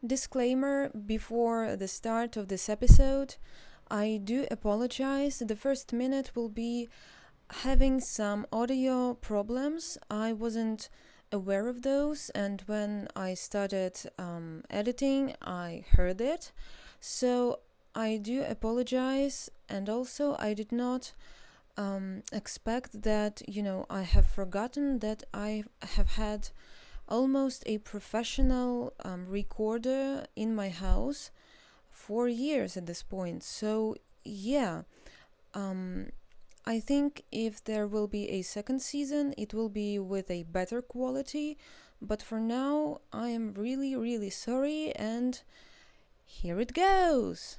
Disclaimer before the start of this episode, I do apologize. The first minute will be having some audio problems. I wasn't aware of those, and when I started editing, I heard it. So I do apologize, and also I did not expect that, I have forgotten that I have had almost a professional recorder in my house for years at this point. So, yeah, um, I think if there will be a second season, it will be with a better quality. But for now, I am really, really sorry, and here it goes.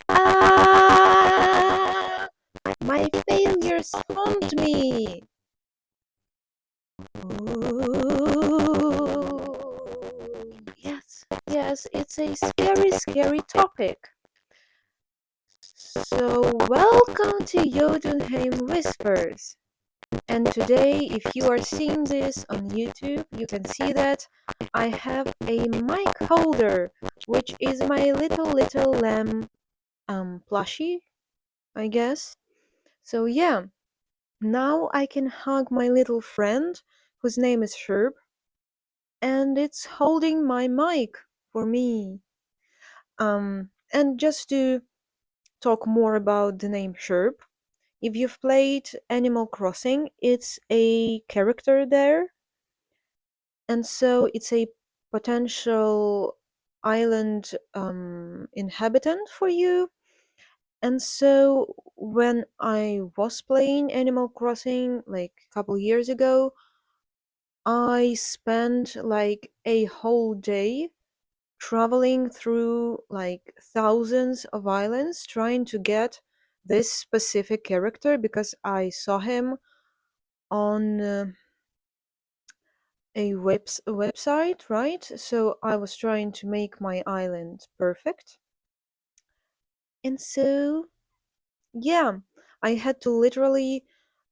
Ah! My failures haunt me. Oh, yes, yes, it's a scary, scary topic. So, welcome to Jotunheim Whispers. And today, if you are seeing this on YouTube, you can see that I have a mic holder, which is my little lamb plushie, I guess. So, yeah, now I can hug my little friend, whose name is Sherb, and it's holding my mic for me. And just to talk more about the name Sherb, if you've played Animal Crossing, it's a character there, and so it's a potential island inhabitant for you. And so when I was playing Animal Crossing like a couple years ago, I spent like a whole day traveling through like thousands of islands trying to get this specific character because I saw him on a website, right? So I was trying to make my island perfect. And so, yeah, I had to literally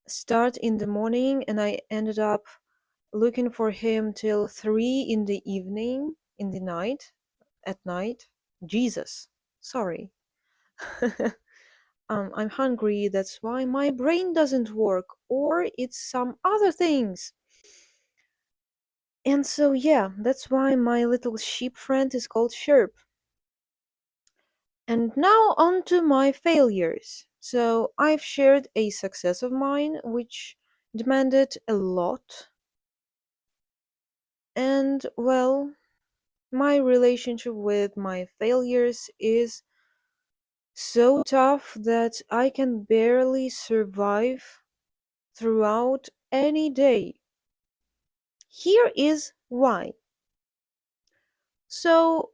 start in the morning and I ended up looking for him till 3 in the evening, in the night, at night. Jesus, sorry. I'm hungry, that's why my brain doesn't work, or it's some other things. And so, yeah, that's why my little sheep friend is called Sherp. And now on to my failures. So, I've shared a success of mine which demanded a lot. And, well, my relationship with my failures is so tough that I can barely survive throughout any day. Here is why. So,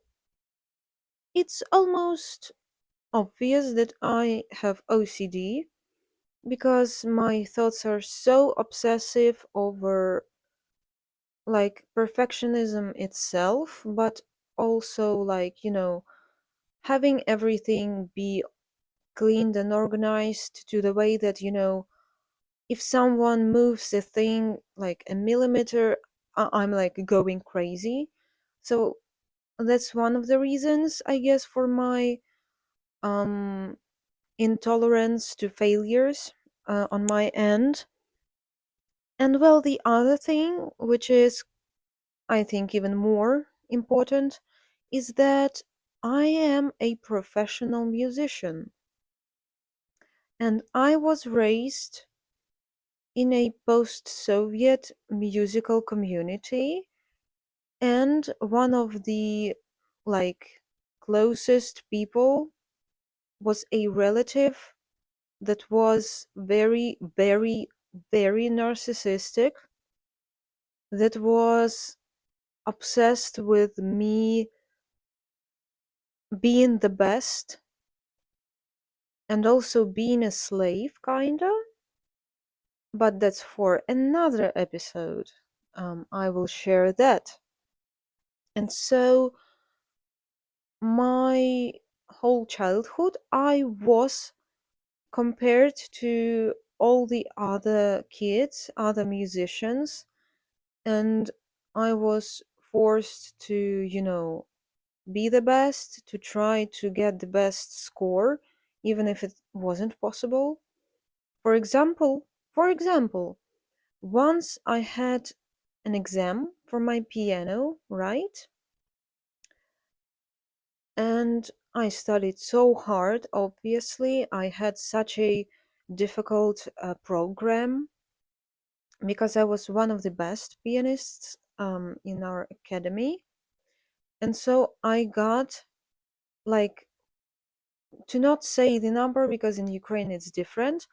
it's almost obvious that I have OCD because my thoughts are so obsessive over like perfectionism itself, but also like, having everything be cleaned and organized to the way that, if someone moves a thing like a millimeter, I'm like going crazy. So that's one of the reasons, I guess, for my um intolerance to failures on my end. And well, the other thing, which is, I think, even more important, is that I am a professional musician and I was raised in a post Soviet musical community, and one of the like closest people was a relative that was very, very, very narcissistic, that was obsessed with me being the best and also being a slave, kinda. But that's for another episode. I will share that. And so my whole childhood, I was compared to all the other kids, other musicians, and I was forced to, be the best, to try to get the best score, even if it wasn't possible. For example, for example, once I had an exam for my piano, right? And I studied so hard, obviously. I had such a difficult program because I was one of the best pianists in our academy. And so I got, like, to not say the number because in Ukraine it's different,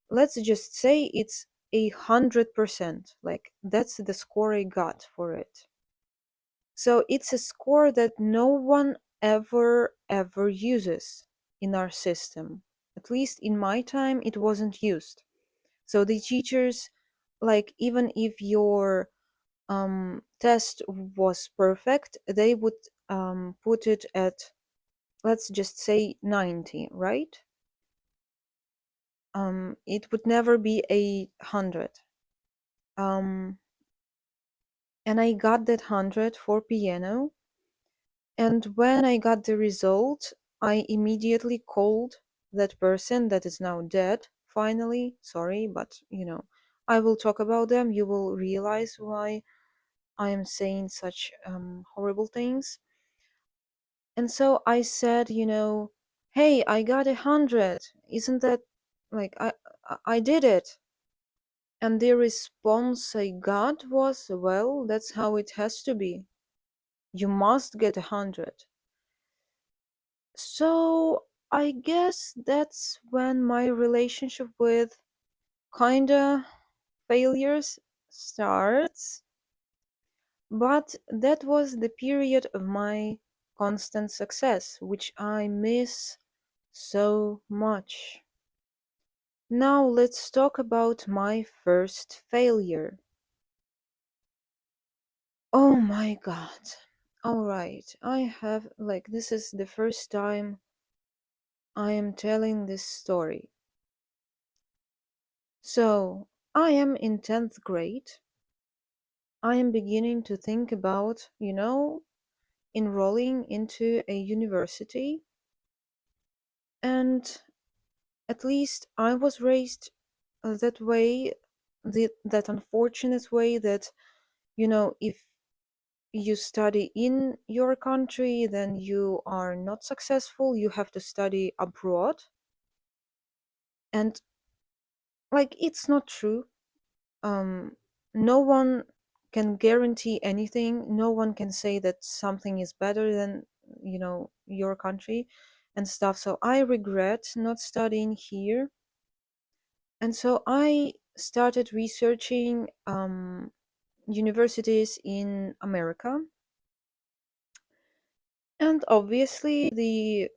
let's just say it's 100%. Like, that's the score I got for it. So it's a score that no one ever uses in our system. At least in my time, it wasn't used. So the teachers, like, even if your test was perfect, they would put it at, let's just say, 90, right? It would never be 100. Um, and I got that 100 for piano. And when I got the result, I immediately called that person that is now dead, finally. Sorry, but I will talk about them. You will realize why I am saying such horrible things. And so I said, hey, I got 100. Isn't that, like, I did it? And the response I got was, well, that's how it has to be. You must get 100. So I guess that's when my relationship with kinda failures starts. But that was the period of my constant success, which I miss so much. Now let's talk about my first failure. Oh my god. Alright, I have, like, this is the first time I am telling this story. So, I am in 10th grade. I am beginning to think about, enrolling into a university. And at least I was raised that way, that unfortunate way that, if you study in your country, then you are not successful. You have to study abroad. And, like, it's not true. No one can guarantee anything. No one can say that something is better than, your country and stuff. So I regret not studying here. And so I started researching universities in America. And obviously, the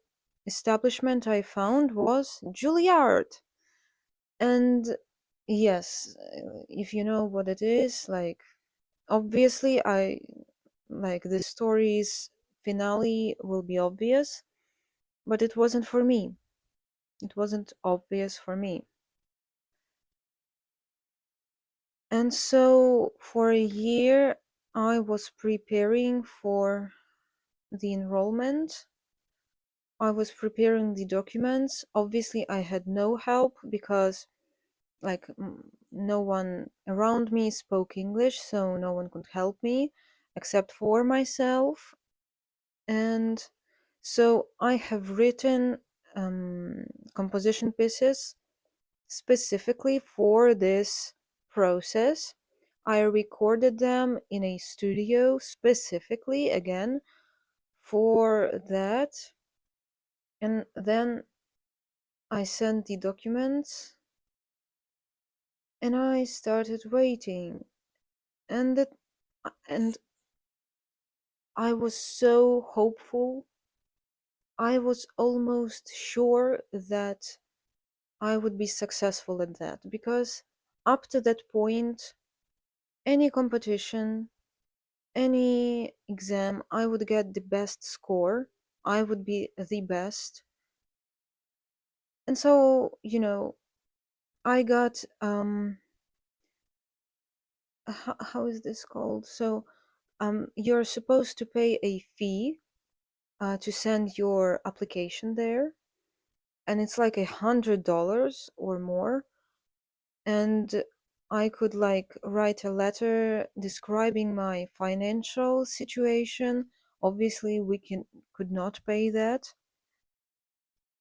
establishment I found was Juilliard. And yes, if you know what it is, like, obviously, like, the story's finale will be obvious, but it wasn't for me. It wasn't obvious for me. And so for a year, I was preparing for the enrollment. I was preparing the documents. Obviously, I had no help because, like, no one around me spoke English, so no one could help me except for myself. And so I have written composition pieces specifically for this process. I recorded them in a studio specifically, again, for that. And then I sent the documents and I started waiting. And and I was so hopeful. I was almost sure that I would be successful at that because up to that point, any competition, any exam, I would get the best score. I would be the best. And so, I got how is this called? So, you're supposed to pay a fee to send your application there, and it's like $100 or more. And I could like write a letter describing my financial situation. Obviously, we could not pay that,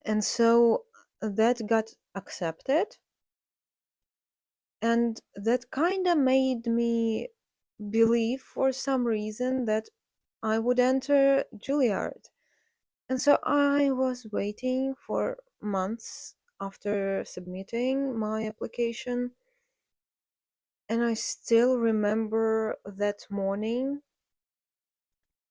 and so that got accepted, and that kind of made me believe for some reason that I would enter Juilliard. And so I was waiting for months after submitting my application, and I still remember that morning.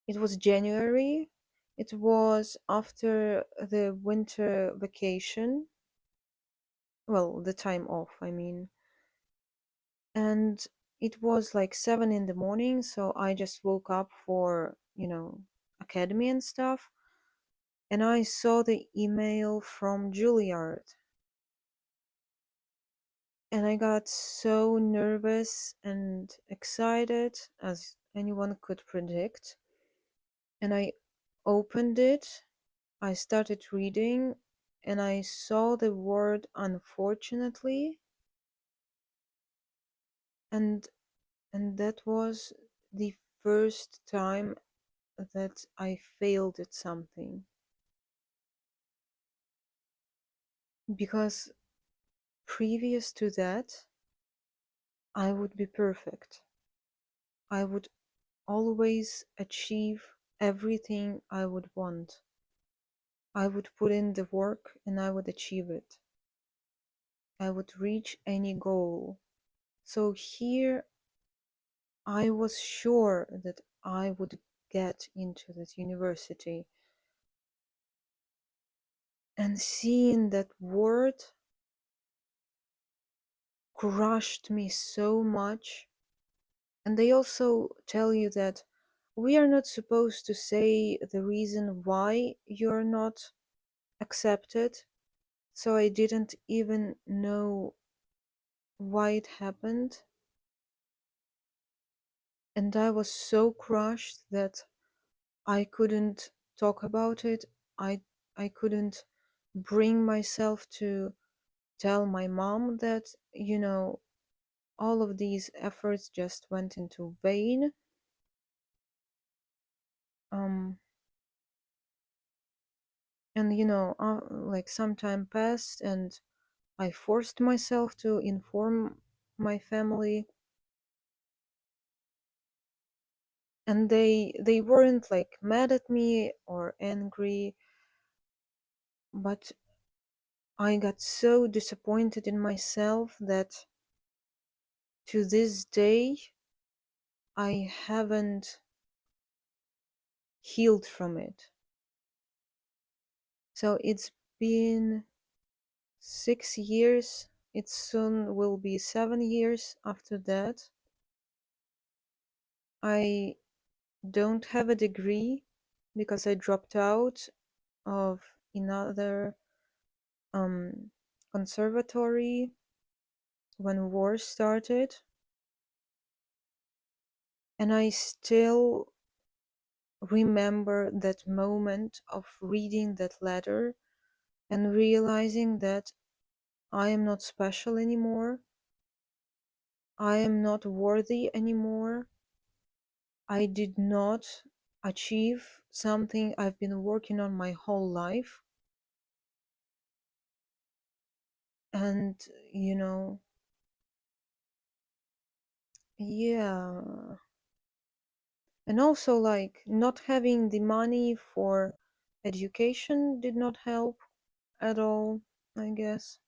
It was January. It was after the winter vacation. Well, the time off, I mean. And it was like 7 in the morning, so I just woke up for, academy and stuff. And I saw the email from Juilliard. And I got so nervous and excited, as anyone could predict. And I opened it, I started reading, and I saw the word unfortunately, and that was the first time that I failed at something. Because previous to that, I would be perfect. I would always achieve everything I would want. I would put in the work and I would achieve it. I would reach any goal. So here I was sure that I would get into that university. And seeing that word crushed me so much. And they also tell you that we are not supposed to say the reason why you're not accepted. So I didn't even know why it happened. And I was so crushed that I couldn't talk about it. I I couldn't bring myself to tell my mom that, all of these efforts just went into vain. Um, and like some time passed, and I forced myself to inform my family, and they weren't like mad at me or angry, but I got so disappointed in myself that to this day I haven't healed from it. So it's been 6 years. It soon will be 7 years after that. I don't have a degree because I dropped out of another um, conservatory when war started, and I still remember that moment of reading that letter and realizing that I am not special anymore. I am not worthy anymore. I did not achieve something I've been working on my whole life. And, you know, yeah. And also, like, not having the money for education did not help at all, I guess.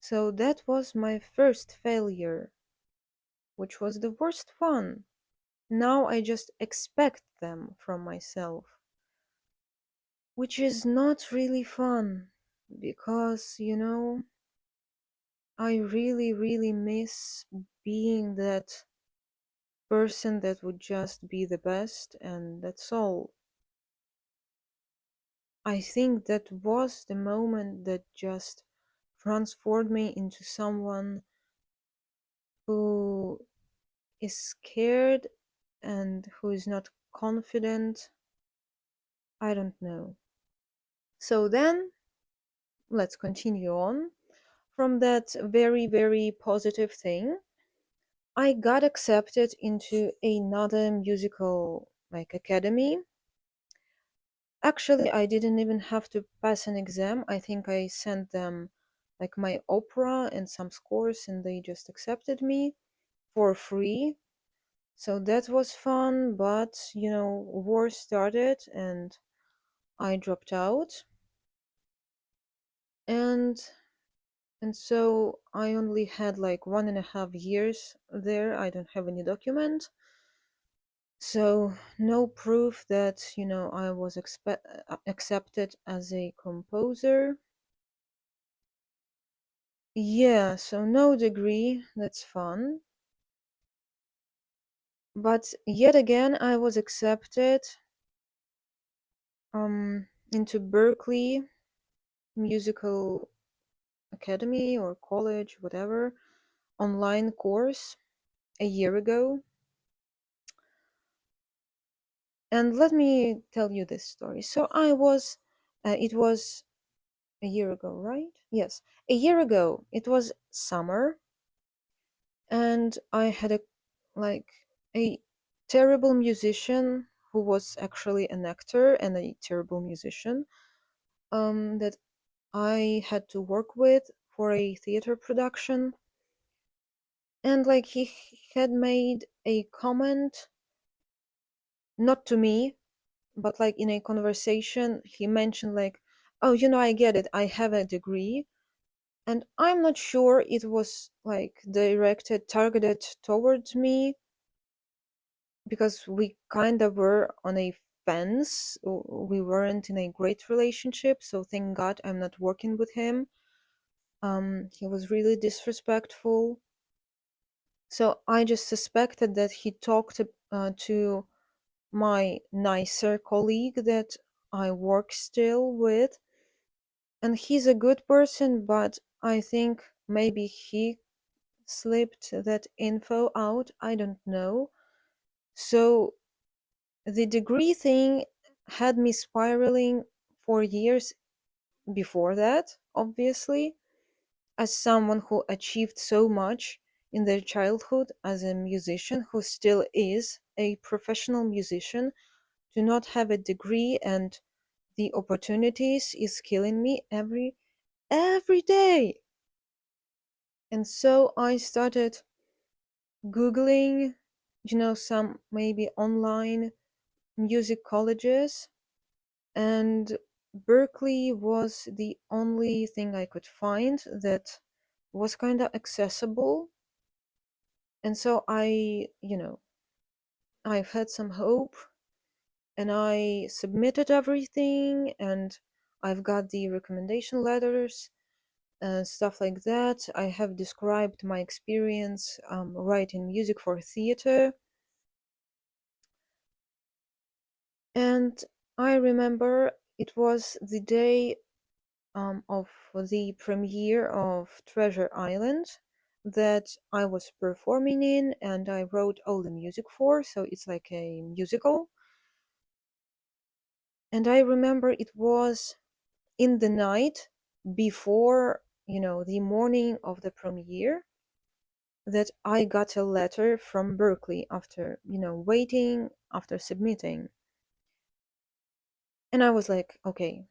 So that was my first failure, which was the worst one. Now I just expect them from myself, which is not really fun because, I really, really miss being that person that would just be the best, and that's all. I think that was the moment that just transformed me into someone who is scared and who is not confident. I don't know. So then, let's continue on. From that very, very positive thing, I got accepted into another musical like academy. Actually, I didn't even have to pass an exam. I think I sent them like my opera and some scores, and they just accepted me for free. So that was fun, but war started and I dropped out. And so I only had like 1.5 years there. I don't have any document. So no proof that, I was accepted as a composer. Yeah, so no degree. That's fun. But yet again, I was accepted into Berkeley Musical Academy or college, whatever, online course a year ago. And let me tell you this story. So it was a year ago, right? Yes, a year ago. It was summer, and I had like a terrible musician who was actually an actor and a terrible musician that I had to work with for a theater production. And like he had made a comment, not to me, but like in a conversation, he mentioned like, "Oh, I get it. I have a degree." And I'm not sure it was like directed, targeted towards me because we kind of were on a fence. We weren't in a great relationship, so thank God I'm not working with him. He was really disrespectful. So I just suspected that he talked to my nicer colleague that I work still with, and he's a good person, but I think maybe he slipped that info out. I don't know. So the degree thing had me spiraling for years before that, obviously, as someone who achieved so much in their childhood as a musician who still is a professional musician. To not have a degree and the opportunities is killing me every day. And so I started googling, some maybe online music colleges, and Berkeley was the only thing I could find that was kind of accessible. And so I've had some hope, and I submitted everything, and I've got the recommendation letters and stuff like that. I have described my experience writing music for theater. And I remember it was the day of the premiere of Treasure Island that I was performing in, and I wrote all the music for, so it's like a musical. And I remember it was in the night before, the morning of the premiere, that I got a letter from Berkeley after, waiting, after submitting. And I was like, okay,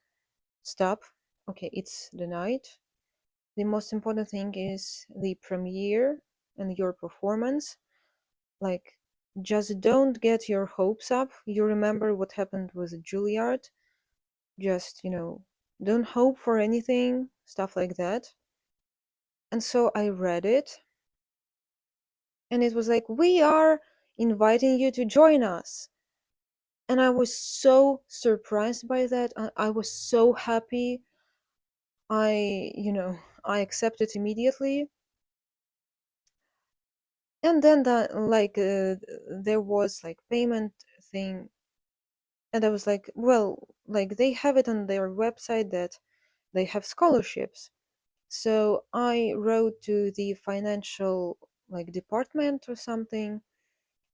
stop. Okay, it's the night. The most important thing is the premiere and your performance. Like, just don't get your hopes up. You remember what happened with Juilliard. Just, don't hope for anything, stuff like that. And so I read it, and it was like, we are inviting you to join us. And I was so surprised by that. I was so happy. I accepted immediately. And then there was like payment thing, and I was like, well, like they have it on their website that they have scholarships. So I wrote to the financial like department or something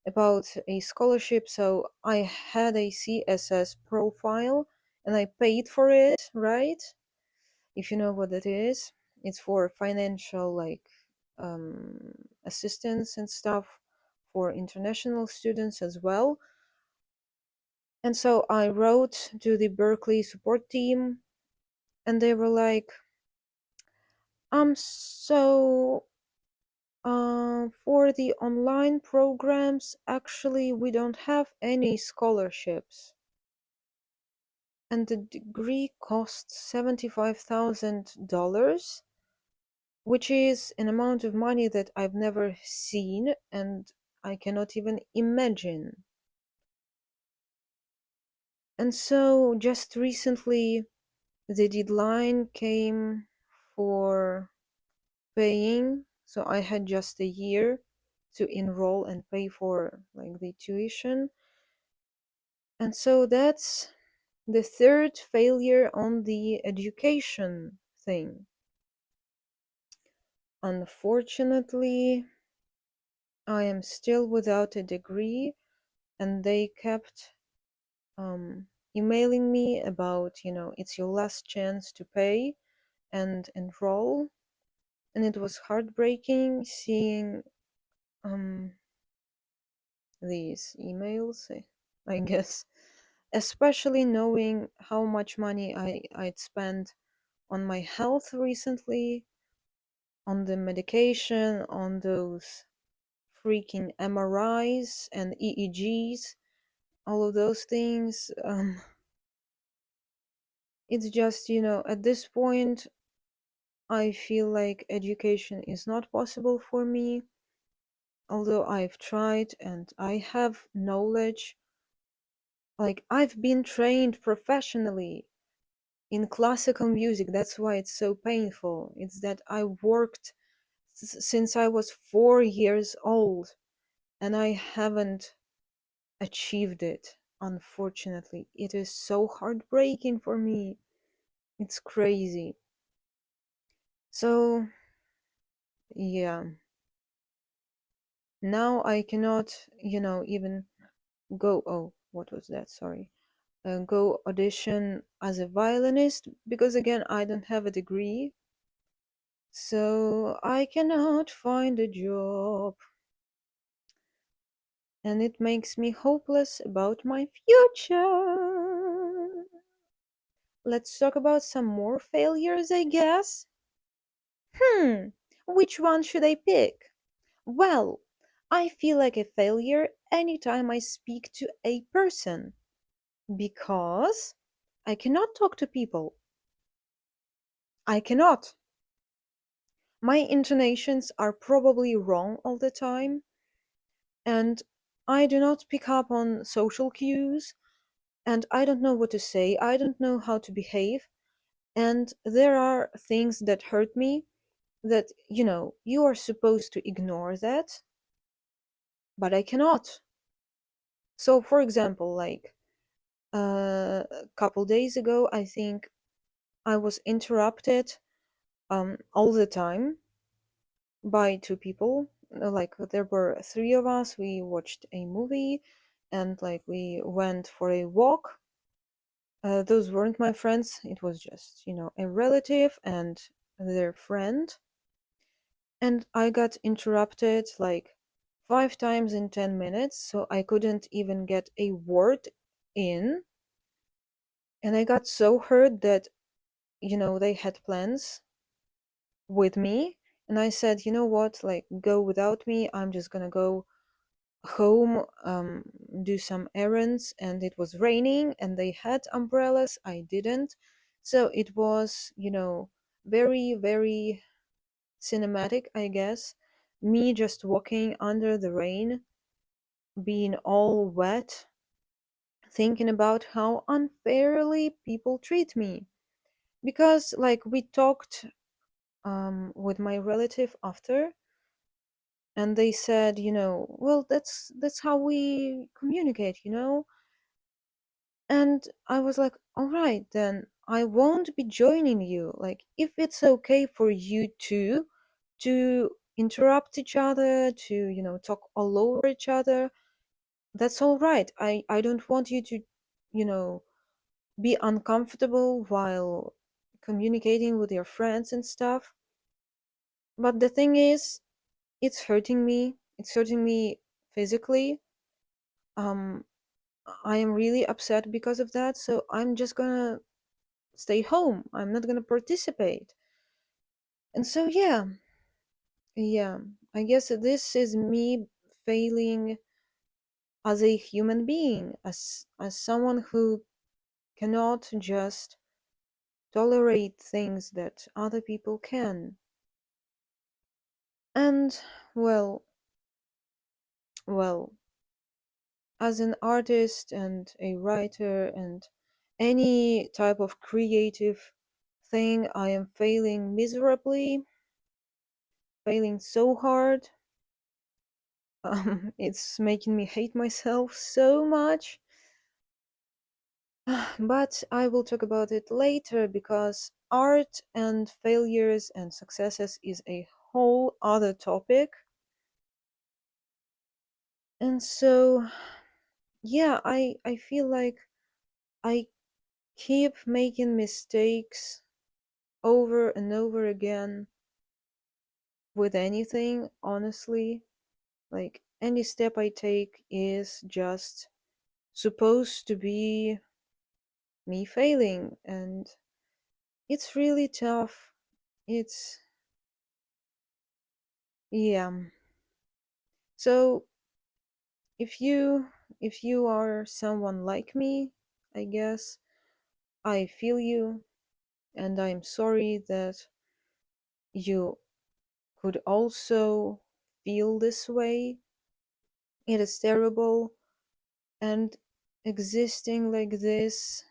about a scholarship. So I had a CSS profile and I paid for it, right? If you know what that is, it's for financial like um, assistance and stuff for international students as well. And so I wrote to the Berkeley support team, and they were like, so for the online programs, actually, we don't have any scholarships. And the degree costs $75,000, which is an amount of money that I've never seen and I cannot even imagine. And so just recently, the deadline came for paying. So I had just a year to enroll and pay for like the tuition. And so that's the third failure on the education thing. Unfortunately, I am still without a degree, and they kept emailing me about, it's your last chance to pay and enroll. And it was heartbreaking seeing um, these emails, I guess, especially knowing how much money I'd spent on my health recently, on the medication, on those freaking MRIs and EEGs, all of those things. It's just, at this point, I feel like education is not possible for me, although I've tried and I have knowledge. Like, I've been trained professionally in classical music. That's why it's so painful. It's that I worked since I was 4 years old and I haven't achieved it. Unfortunately, it is so heartbreaking for me. It's crazy. So, yeah, now I cannot, even go. Oh, what was that? Sorry. Go audition as a violinist because, again, I don't have a degree. So I cannot find a job. And it makes me hopeless about my future. Let's talk about some more failures, I guess. Hmm, which one should I pick? Well, I feel like a failure anytime I speak to a person because I cannot talk to people. I cannot. My intonations are probably wrong all the time, and I do not pick up on social cues, and I don't know what to say. I don't know how to behave, and there are things that hurt me that, you are supposed to ignore that, but I cannot. So, for example, like a couple days ago, I think I was interrupted all the time by two people. Like there were three of us. We watched a movie, and like we went for a walk. Those weren't my friends. It was just, a relative and their friend. And I got interrupted like 5 times in 10 minutes, so I couldn't even get a word in. And I got so hurt that, they had plans with me. And I said, you know what, like, go without me. I'm just gonna go home, do some errands. And it was raining and they had umbrellas. I didn't. So it was, very, very cinematic, I guess. Me just walking under the rain, being all wet, thinking about how unfairly people treat me. Because, like, we talked with my relative after, and they said, well, that's how we communicate. And I was like, all right, then I won't be joining you. Like, if it's okay for you two to interrupt each other, to, talk all over each other, that's all right. I don't want you to, you know, be uncomfortable while communicating with your friends and stuff. But the thing is, it's hurting me. It's hurting me physically. Um, I am really upset because of that. So I'm just gonna stay home. I'm not gonna participate. And so yeah, I guess this is me failing as a human being, as someone who cannot just tolerate things that other people can. And well, well, as an artist and a writer and any type of creative thing, I am failing miserably, failing so hard. It's making me hate myself so much. But I will talk about it later because art and failures and successes is a whole other topic. And so, yeah, I feel like I keep making mistakes over and over again with anything, honestly. Like, any step I take is just supposed to be me failing, and it's really tough. It's, yeah. So, if you if you are someone like me, I guess I feel you, and I'm sorry that you could also feel this way. It is terrible, and existing like this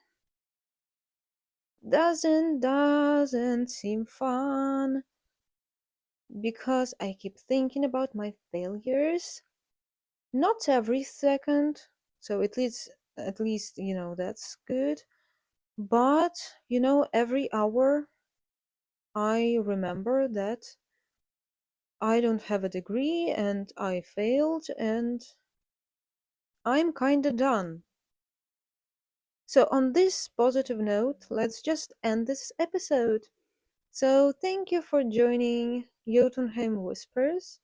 doesn't seem fun because I keep thinking about my failures. Not every second, so at least that's good. But every hour I remember that I don't have a degree and I failed and I'm kinda done. So, on this positive note, let's just end this episode. So, thank you for joining Jotunheim Whispers.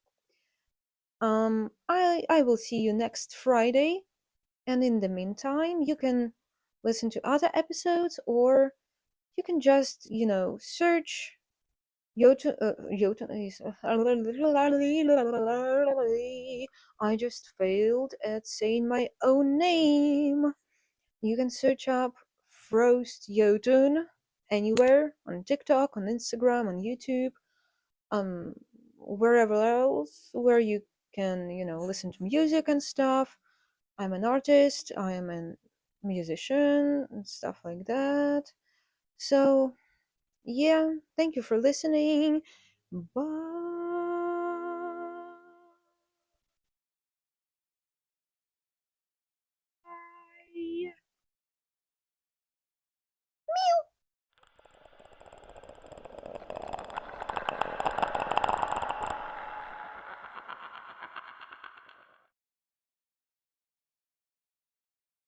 I will see you next Friday, and in the meantime, you can listen to other episodes, or you can just search Jotun is. I just failed at saying my own name. You can search up frostjotun anywhere on TikTok, on Instagram, on YouTube, um, wherever else where you can, listen to music and stuff. I'm an artist, I am a musician, and stuff like that. So, yeah, thank you for listening. Bye.